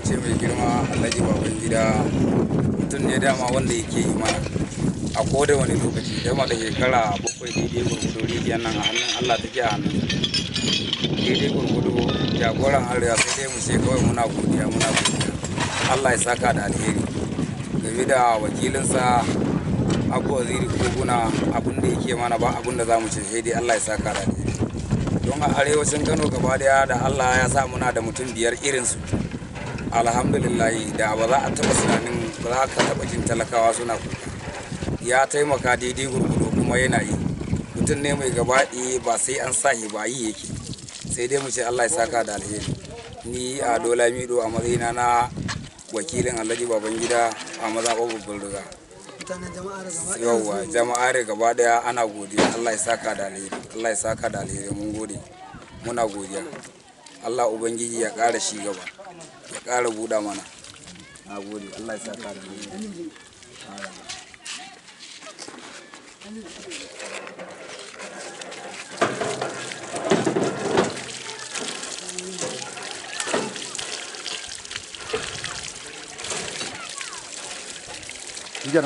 ce mai girma Alhaji Babangida mutum ne dama wanda yake yi mana a koda wani lokaci, dama da shekara 7 daidai gurgudu rijiyar nan a hannun Allah take a hannun daidai gurgudu jagoran arewa, sai dai mu ce kawai muna godiya Allah ya saka da alheri game da wakilinsa Abu Waziri Koguna. Abin da yake mana ba abin da za mu ce sai dai Allah ya saka da alheri, don a arewacin Kano gaba daya da Allah ya sa muna da mutum 5 irinsu, alhamdulillahi da ba za a taɓa tunanin, ba za ka taɓa jin talakawa suna kuka. Ya taimaka daidai gurgudu kuma yana yi, mutum ne mai gabaɗi, ba sai an sahi ba yi yake, sai dai mu ce Allah ya saka da alheri. Ni a Dola Mido a matsayina na wakilin Alhaji Babangida a mazaɓar babban riga. Yawwa jama'ar gaba daya ana godiya, Allah ya saka da alheri, Allah ya saka da alheri, mun gode, muna godiya. Allah Ubangiji ya ƙara shi gaba, ya ƙara buɗa mana. Na gode, Allah ya saka da alheri. Iya,